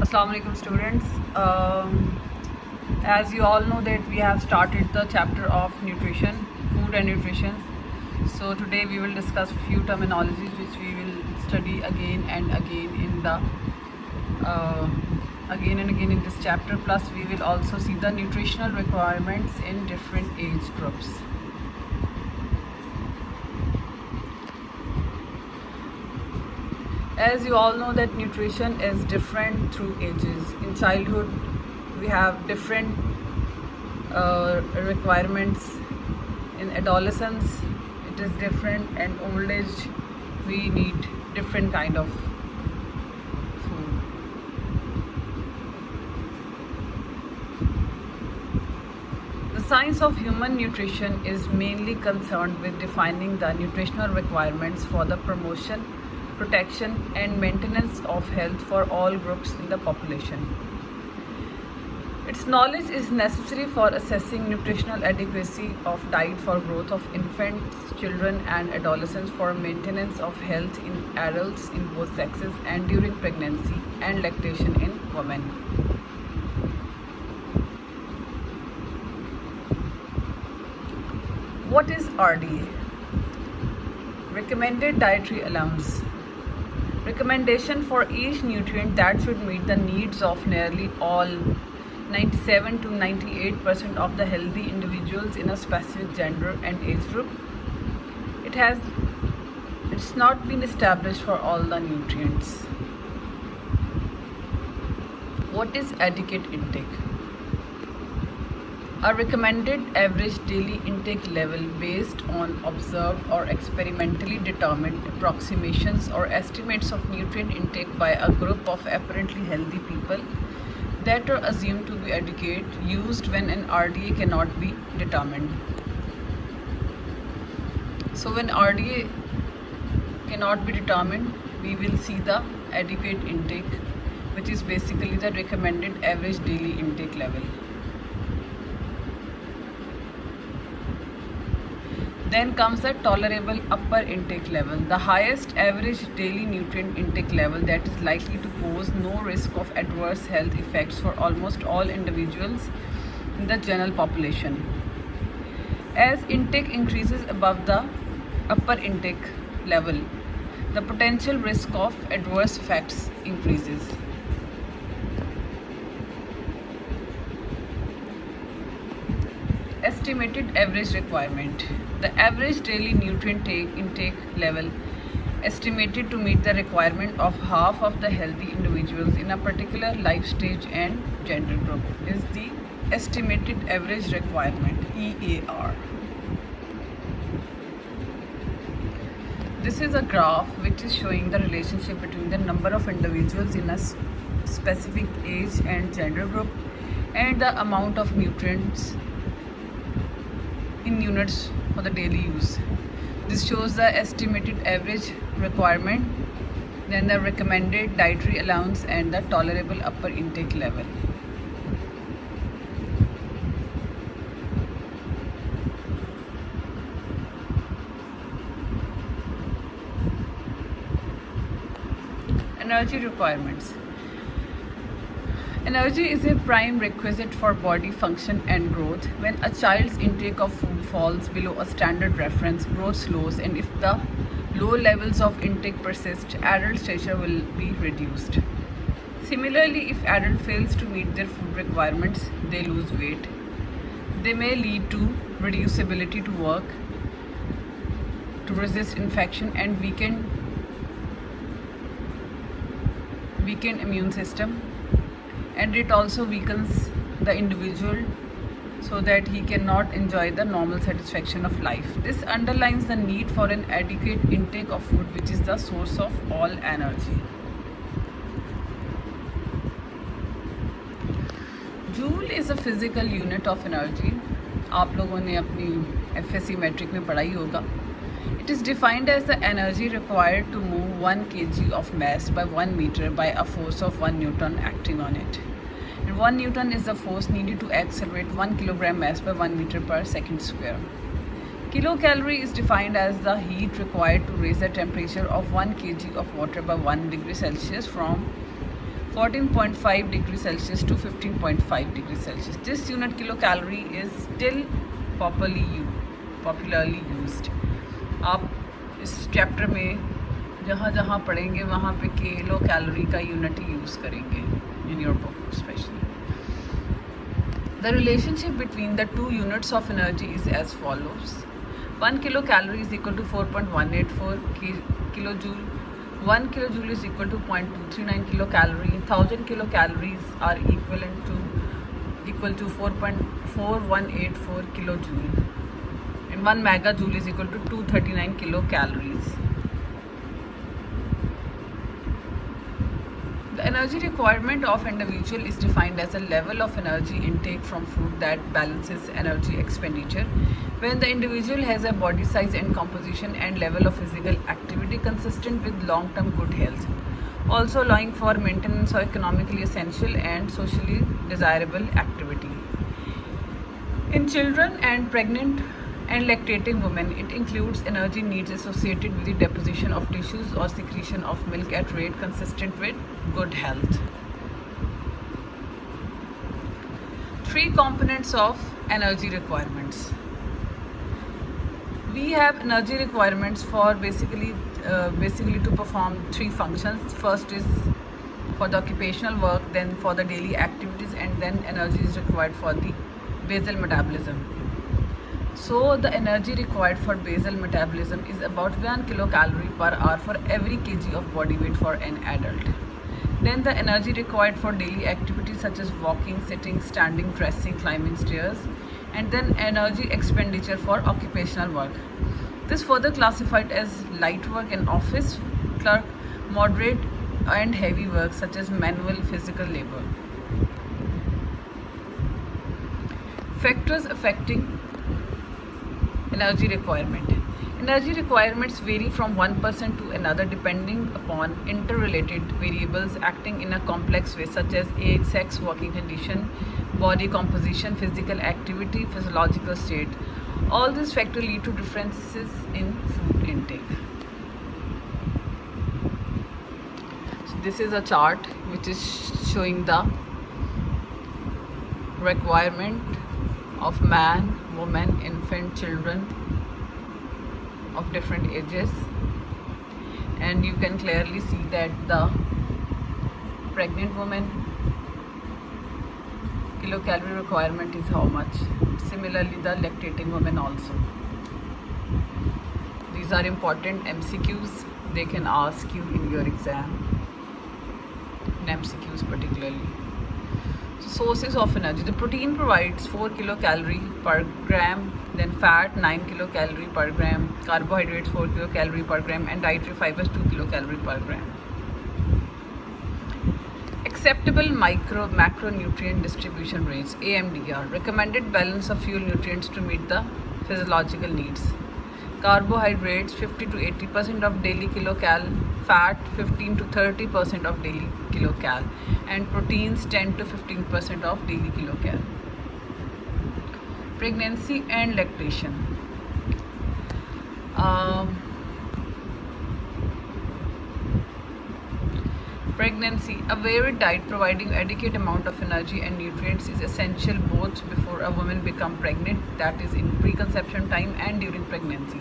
Assalamu alaikum students. As you all know that we have started the chapter of nutrition, food and nutrition. So today we will discuss few terminologies which we will study again and again in this chapter. Plus we will also see the nutritional requirements in different age groups. As you all know that nutrition is different through ages. In childhood we have different requirements. In adolescence it is different, and old age we need different kind of food. The science of human nutrition is mainly concerned with defining the nutritional requirements for the promotion, protection and maintenance of health for all groups in the population. Its knowledge is necessary for assessing nutritional adequacy of diet for growth of infants, children and adolescents, for maintenance of health in adults in both sexes, and during pregnancy and lactation in women. What is RDA? Recommended dietary allowance. Recommendation for each nutrient that should meet the needs of nearly all 97 to 98% of the healthy individuals in a specific gender and age group. It's not been established for all the nutrients. What is adequate intake? A recommended average daily intake level based on observed or experimentally determined approximations or estimates of nutrient intake by a group of apparently healthy people that are assumed to be adequate, used when an RDA cannot be determined. So when RDA cannot be determined, we will see the adequate intake, which is basically the recommended average daily intake level. Then comes the tolerable upper intake level, the highest average daily nutrient intake level that is likely to pose no risk of adverse health effects for almost all individuals in the general population. As intake increases above the upper intake level, the potential risk of adverse effects increases. Estimated average requirement. The average daily nutrient intake level estimated to meet the requirement of half of the healthy individuals in a particular life stage and gender group is the estimated average requirement, EAR. This is a graph which is showing the relationship between the number of individuals in a specific age and gender group and the amount of nutrients in units for the daily use. This shows the estimated average requirement, then the recommended dietary allowance and the tolerable upper intake level. Energy requirements. Energy is a prime requisite for body function and growth. When a child's intake of food falls below a standard reference, growth slows, and if the low levels of intake persist, adult stature will be reduced. Similarly, if adult fails to meet their food requirements, they lose weight. They may lead to reduced ability to work, to resist infection, and weakened immune system. And it also weakens the individual so that he cannot enjoy the normal satisfaction of life. This underlines the need for an adequate intake of food, which is the source of all energy. Joule is a physical unit of energy. आप लोगों ने अपनी FSC metric में पढ़ा ही होगा. It is defined as the energy required to move 1 kg of mass by 1 meter by a force of 1 Newton acting on it. And 1 Newton is the force needed to accelerate 1 kilogram mass by 1 meter per second square. Kilocalorie is defined as the heat required to raise the temperature of 1 kg of water by 1 degree Celsius from 14.5 degrees Celsius to 15.5 degrees Celsius. This unit kilocalorie is still popularly used. आप इस chapter में जहाँ जहाँ पढ़ेंगे वहाँ पे kilo calorie का unit ही use करेंगे in your book specially. The relationship between the two units of energy is as follows. 1 kilocalorie is equal to 4.184 kilojoule. 1 kilojoule is equal to 0.239 kilocalorie. 1000 kilocalories are equal to 4.4184 kilojoule. And 1 megajoule is equal to 239 kilocalories. The energy requirement of individual is defined as a level of energy intake from food that balances energy expenditure when the individual has a body size and composition and level of physical activity consistent with long-term good health, also allowing for maintenance of economically essential and socially desirable activity. In children and pregnant and lactating women, it includes energy needs associated with the deposition of tissues or secretion of milk at rate consistent with good health. 3 components of energy requirements. We have energy requirements for basically to perform 3 functions. First is for the occupational work, then for the daily activities, and then energy is required for the basal metabolism. So the energy required for basal metabolism is about 1 kilocalorie per hour for every kg of body weight for an adult. Then the energy required for daily activities such as walking, sitting, standing, dressing, climbing stairs, and then energy expenditure for occupational work. This further classified as light work in office, clerk, moderate and heavy work such as manual physical labor. Factors affecting energy requirement. Energy requirements vary from one person to another depending upon interrelated variables acting in a complex way such as age, sex, working condition, body composition, physical activity, physiological state. All these factors lead to differences in food intake. So this is a chart which is showing the requirement of man, woman, infant, children of different ages, and you can clearly see that the pregnant woman kilocalorie requirement is how much. Similarly, the lactating woman also. These are important MCQs. They can ask you in your exam, in MCQs particularly. Sources of energy. The protein provides 4 kilocalorie per gram, then fat 9 kilocalorie per gram, carbohydrates 4 kilocalorie per gram, and dietary fibers 2 kilocalorie per gram. Acceptable macronutrient distribution rates AMDR, recommended balance of fuel nutrients to meet the physiological needs. Carbohydrates 50 to 80% of daily kilocal, fat 15 to 30% of daily kilocal, and proteins 10 to 15% of daily kilocal. Pregnancy and lactation. Pregnancy. A varied diet providing adequate amount of energy and nutrients is essential both before a woman becomes pregnant, that is in preconception time, and during pregnancy.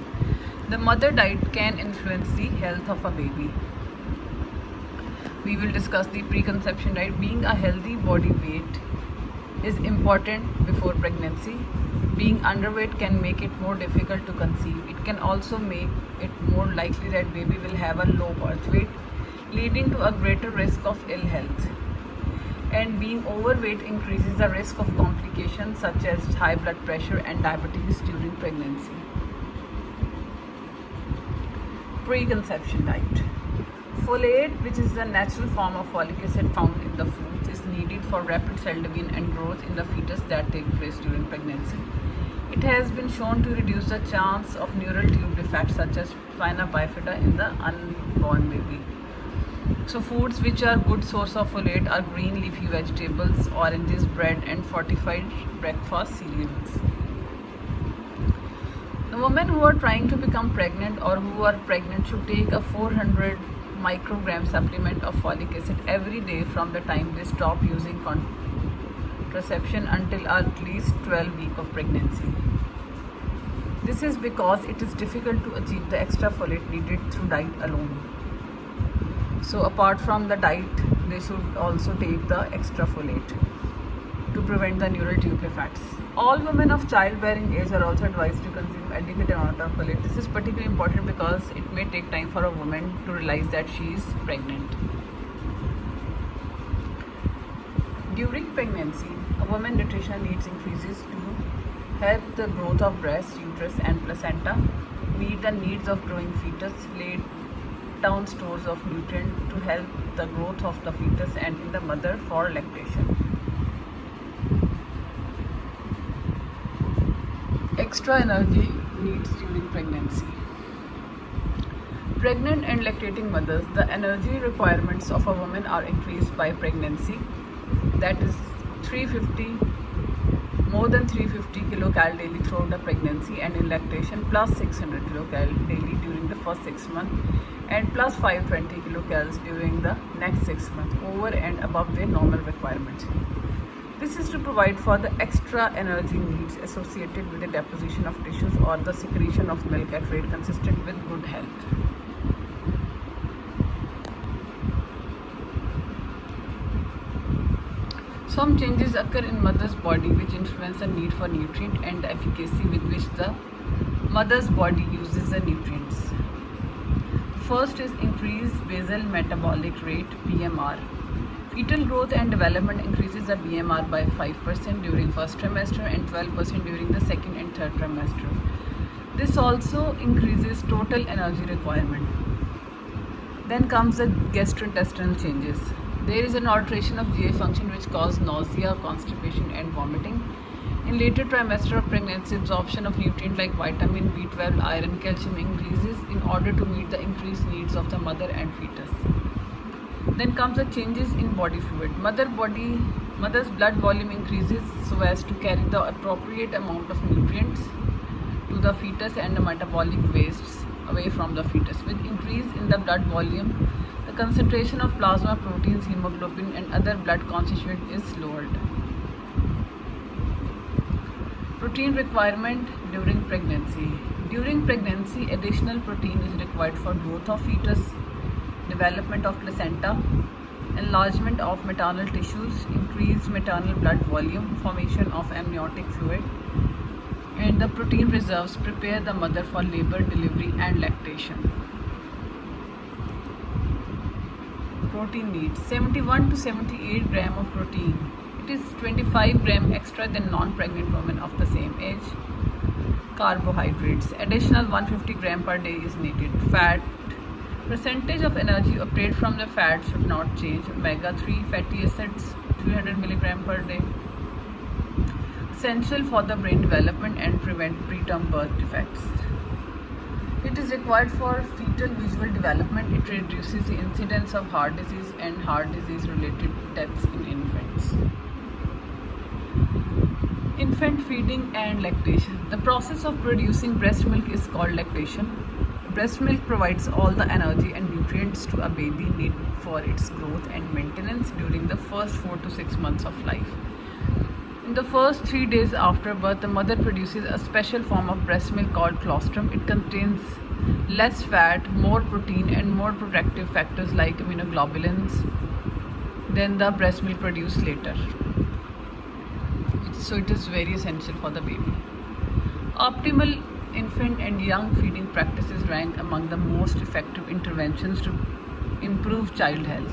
The mother diet can influence the health of a baby. We will discuss the preconception diet. Being a healthy body weight is important before pregnancy. Being underweight can make it more difficult to conceive. It can also make it more likely that baby will have a low birth weight, leading to a greater risk of ill health. And being overweight increases the risk of complications such as high blood pressure and diabetes during pregnancy. Preconception diet. Folate, which is the natural form of folic acid found in the food, is needed for rapid cell division and growth in the fetus that take place during pregnancy. It has been shown to reduce the chance of neural tube defects such as spina bifida in the unborn baby. So foods which are good source of folate are green leafy vegetables, oranges, bread, and fortified breakfast cereals. The women who are trying to become pregnant or who are pregnant should take a 400 microgram supplement of folic acid every day from the time they stop using contraception until at least 12 weeks of pregnancy. This is because it is difficult to achieve the extra folate needed through diet alone. So apart from the diet, they should also take the extra folate to prevent the neural tube effects. All women of childbearing age are also advised to consume adequate amount of folate. This is particularly important because it may take time for a woman to realize that she is pregnant. During pregnancy, a woman's nutritional needs increases to help the growth of breast, uterus and placenta, meet the needs of growing fetus, lay down stores of nutrient to help the growth of the fetus and in the mother for lactation. Extra energy needs during pregnancy. Pregnant and lactating mothers, the energy requirements of a woman are increased by pregnancy, that is more than 350 kilocal daily throughout the pregnancy, and in lactation plus 600 kilocal daily during the first 6 months and plus 520 kilocals during the next 6 months over and above their normal requirements. This is to provide for the extra energy needs associated with the deposition of tissues or the secretion of milk at rate consistent with good health. Some changes occur in mother's body which influence the need for nutrient and the efficacy with which the mother's body uses the nutrients. First is increased basal metabolic rate (BMR). Fetal growth and development increases the BMR by 5% during first trimester and 12% during the second and third trimester. This also increases total energy requirement. Then comes the gastrointestinal changes. There is an alteration of GI function which causes nausea, constipation and vomiting. In later trimester of pregnancy, absorption of nutrients like vitamin B12, iron, calcium increases in order to meet the increased needs of the mother and fetus. Then comes the changes in body fluid. Mother's blood volume increases so as to carry the appropriate amount of nutrients to the fetus and the metabolic wastes away from the fetus. With increase in the blood volume, the concentration of plasma proteins, hemoglobin and other blood constituents is lowered. Protein requirement during pregnancy. During pregnancy, additional protein is required for growth of fetus, development of placenta, enlargement of maternal tissues, increased maternal blood volume, formation of amniotic fluid, and the protein reserves prepare the mother for labor, delivery and lactation. Protein needs 71 to 78 gram of protein. It is 25 gram extra than non-pregnant women of the same age. Carbohydrates, additional 150 gram per day is needed. Fat, percentage of energy obtained from the fat should not change. Omega-3 fatty acids 300 mg per day. Essential for the brain development and prevent preterm birth defects. It is required for fetal visual development. It reduces the incidence of heart disease and heart disease related deaths in infants. Infant feeding and lactation. The process of producing breast milk is called lactation. Breast milk provides all the energy and nutrients to a baby need for its growth and maintenance during the first 4 to 6 months of life. In the first 3 days after birth, the mother produces a special form of breast milk called colostrum. It contains less fat, more protein and more protective factors like immunoglobulins than the breast milk produced later. So it is very essential for the baby. Optimal infant and young feeding practices rank among the most effective interventions to improve child health.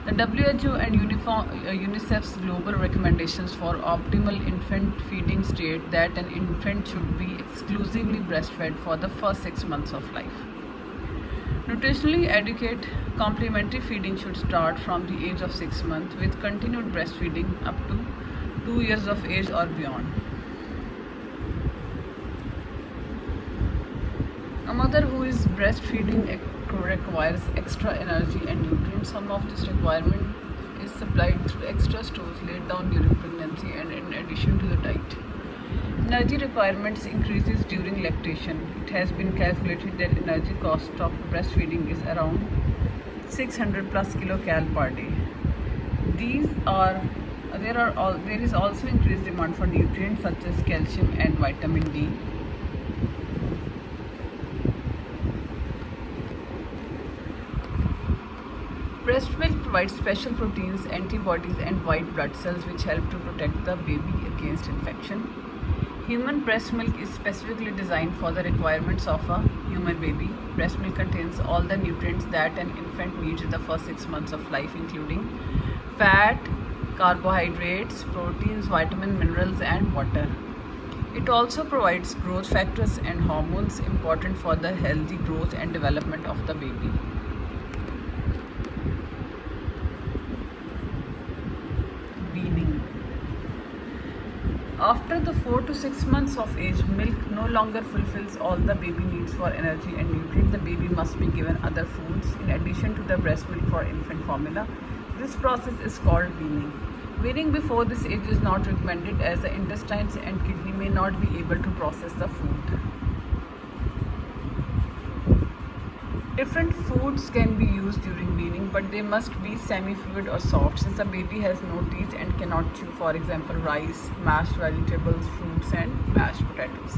The WHO and UNICEF's global recommendations for optimal infant feeding state that an infant should be exclusively breastfed for the first 6 months of life. Nutritionally adequate complementary feeding should start from the age of 6 months with continued breastfeeding up to 2 years of age or beyond. A mother who is breastfeeding requires extra energy and nutrients. Some of this requirement is supplied through extra stores laid down during pregnancy and in addition to the diet. Energy requirements increases during lactation. It has been calculated that energy cost of breastfeeding is around 600 plus kilocal per day. These are there is also increased demand for nutrients such as calcium and vitamin D. Breast milk provides special proteins, antibodies, and white blood cells which help to protect the baby against infection. Human breast milk is specifically designed for the requirements of a human baby. Breast milk contains all the nutrients that an infant needs in the first 6 months of life, including fat, carbohydrates, proteins, vitamins, minerals, and water. It also provides growth factors and hormones important for the healthy growth and development of the baby. Weaning. After the 4 to 6 months of age, milk no longer fulfills all the baby needs for energy and nutrients. The baby must be given other foods in addition to the breast milk for infant formula. This process is called weaning. Weaning before this age is not recommended as the intestines and kidney may not be able to process the food. Different foods can be used during weaning, but they must be semi-fluid or soft since the baby has no teeth and cannot chew, for example, rice, mashed vegetables, fruits, and mashed potatoes.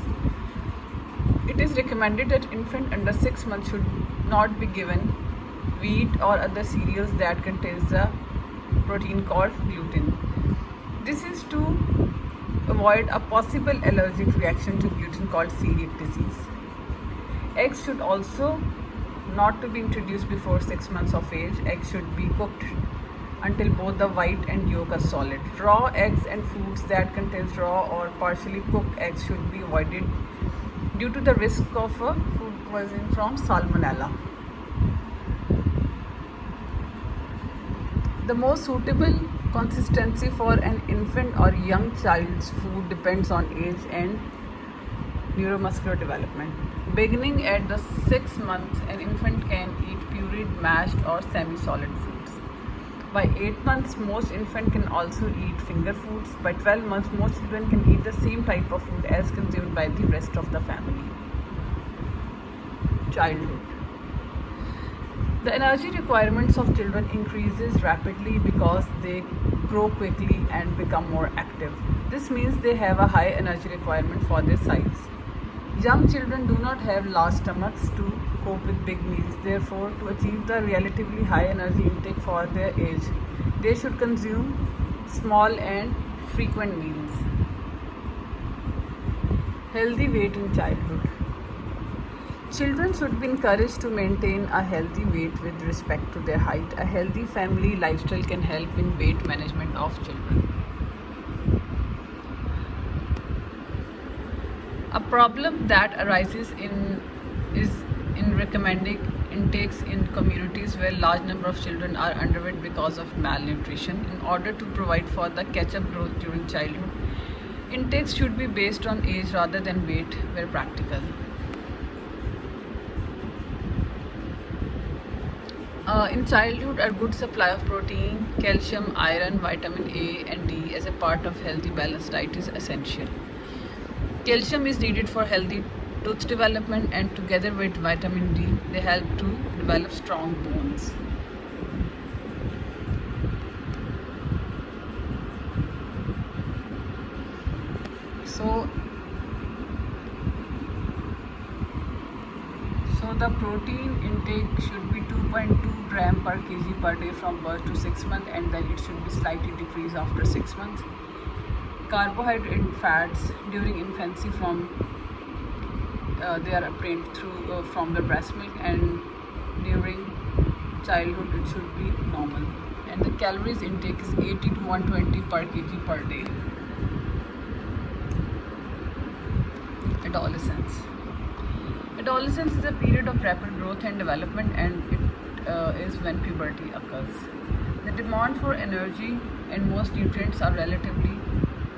It is recommended that infant under 6 months should not be given wheat or other cereals that contains the protein called gluten. This is to avoid a possible allergic reaction to gluten called celiac disease. Eggs should also not to be introduced before 6 months of age. Eggs should be cooked until both the white and yolk are solid. Raw eggs and foods that contains raw or partially cooked eggs should be avoided due to the risk of food poisoning from salmonella. The most suitable consistency for an infant or young child's food depends on age and neuromuscular development. Beginning at the 6 months, an infant can eat pureed, mashed, or semi-solid foods. By 8 months, most infants can also eat finger foods. By 12 months, most children can eat the same type of food as consumed by the rest of the family. Childhood. The energy requirements of children increases rapidly because they grow quickly and become more active. This means they have a high energy requirement for their size. Young children do not have large stomachs to cope with big meals. Therefore, to achieve the relatively high energy intake for their age, they should consume small and frequent meals. Healthy weight in childhood. Children should be encouraged to maintain a healthy weight with respect to their height. A healthy family lifestyle can help in weight management of children. A problem that arises is in recommending intakes in communities where large number of children are underweight because of malnutrition. In order to provide for the catch-up growth during childhood, intakes should be based on age rather than weight where practical. In childhood, a good supply of protein, calcium, iron, vitamin A and D as a part of healthy balanced diet is essential. Calcium is needed for healthy tooth development, and together with vitamin D, they help to develop strong bones. So the protein intake should be 2.2 gram per kg per day from birth to 6 months, and then it should be slightly decreased after 6 months. Carbohydrate and fats during infancy they are obtained through from the breast milk, and during childhood it should be normal. And the calories intake is 80 to 120 per kg per day. Adolescence. Adolescence is a period of rapid growth and development, and it is when puberty occurs. The demand for energy and most nutrients are relatively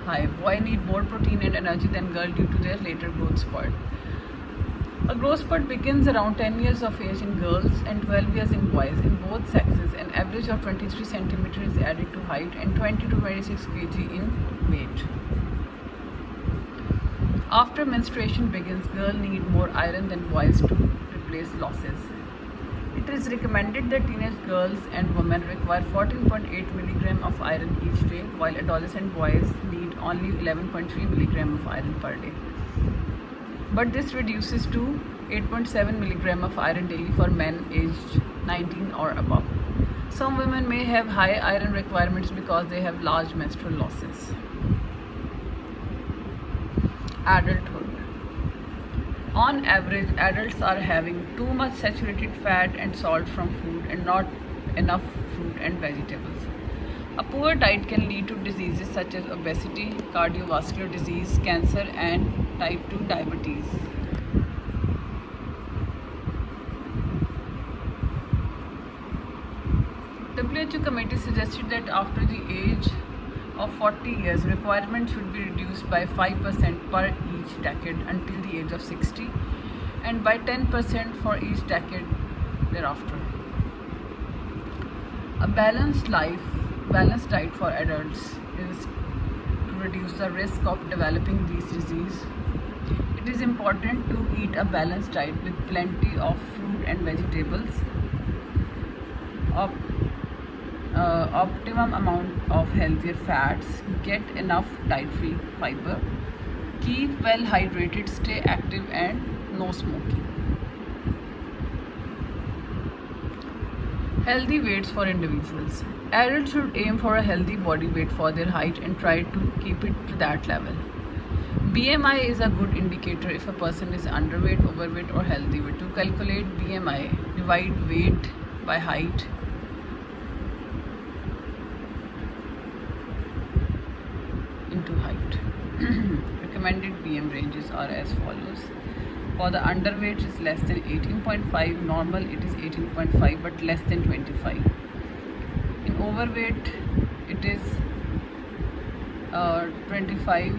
high. Boy need more protein and energy than girl due to their later growth spurt. A growth spurt begins around 10 years of age in girls and 12 years in boys. In both sexes, an average of 23 cm is added to height and 20 to 26 kg in weight. After menstruation begins, girls need more iron than boys to replace losses. It is recommended that teenage girls and women require 14.8 milligram of iron each day, while adolescent boys need only 11.3 milligram of iron per day. But this reduces to 8.7 milligram of iron daily for men aged 19 or above. Some women may have high iron requirements because they have large menstrual losses. Adulthood. On average, adults are having too much saturated fat and salt from food and not enough fruit and vegetables. A poor diet can lead to diseases such as obesity, cardiovascular disease, cancer, and type 2 diabetes. WHO committee suggested that after the age of 40 years, requirement should be reduced by 5% per each decade until the age of 60 and by 10% for each decade thereafter. A balanced diet for adults is to reduce the risk of developing these diseases. It is important to eat a balanced diet with plenty of fruit and vegetables, optimum amount of healthier fats, get enough dietary fiber, keep well hydrated, stay active, and no smoking. Healthy weights for individuals. Adults should aim for a healthy body weight for their height and try to keep it to that level. BMI is a good indicator if a person is underweight, overweight, or healthy weight. To calculate BMI, divide weight by height. Into height. Recommended BM ranges are as follows. For the underweight is less than 18.5, normal it is 18.5 but less than 25. In overweight it is 25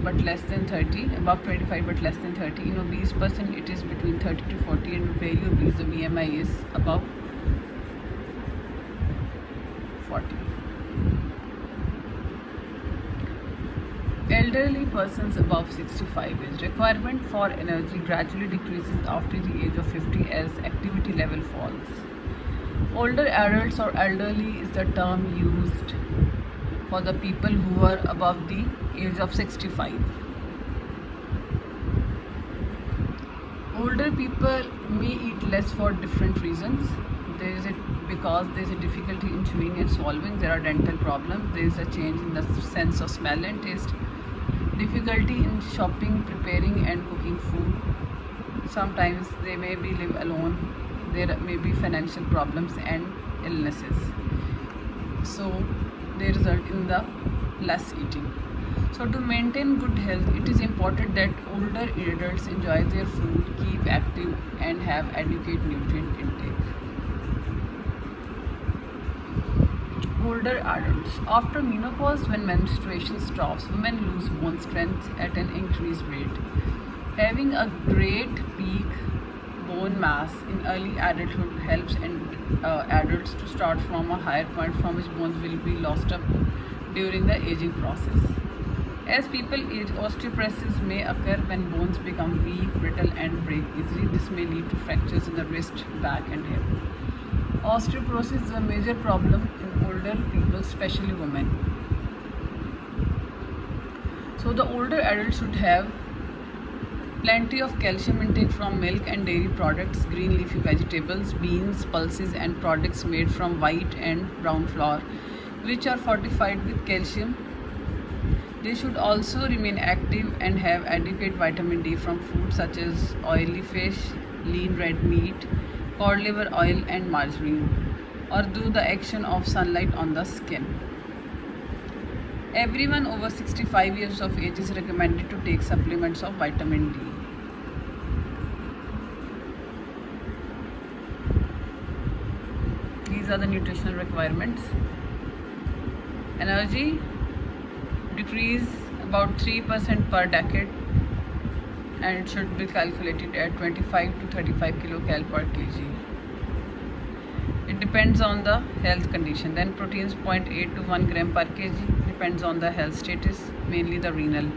but less than 30, above 25 but less than 30. In obese person it is between 30 to 40, and very obese the BMI is above 40. Elderly persons above 65 age. Requirement for energy gradually decreases after the age of 50 as activity level falls. Older adults or elderly is the term used for the people who are above the age of 65. Older people may eat less for different reasons. Because there is a difficulty in chewing and swallowing, there are dental problems, there is a change in the sense of smell and taste, difficulty in shopping, preparing and cooking food. Sometimes they may be live alone, there may be financial problems and illnesses, so they result in the less eating. So to maintain good health, it is important that older adults enjoy their food, keep active and have adequate nutrient intake. Older adults. After menopause, when menstruation stops, women lose bone strength at an increased rate. Having a great peak bone mass in early adulthood helps adults to start from a higher point from which bones will be lost up during the aging process. As people age, osteoporosis may occur when bones become weak, brittle and break easily. This may lead to fractures in the wrist, back and hip. Osteoporosis is a major problem in older people, especially women. So the older adults should have plenty of calcium intake from milk and dairy products, green leafy vegetables, beans, pulses and products made from white and brown flour, which are fortified with calcium. They should also remain active and have adequate vitamin D from foods such as oily fish, lean red meat, cod liver oil and margarine, or due the action of sunlight on the skin. Everyone over 65 years of age is recommended to take supplements of vitamin D. These are the nutritional requirements. Energy decrease about 3% per decade, and it should be calculated at 25 to 35 kilocal per kg. It depends on the health condition. Then proteins 0.8 to 1 gram per kg, depends on the health status, mainly the renal.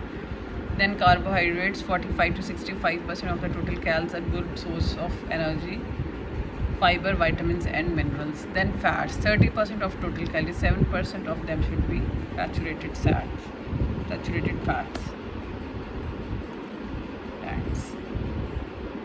Then carbohydrates 45 to 65% of the total calories are good source of energy. fiber, vitamins and minerals. Then fats, 30% of total calories, 7% of them should be saturated fats.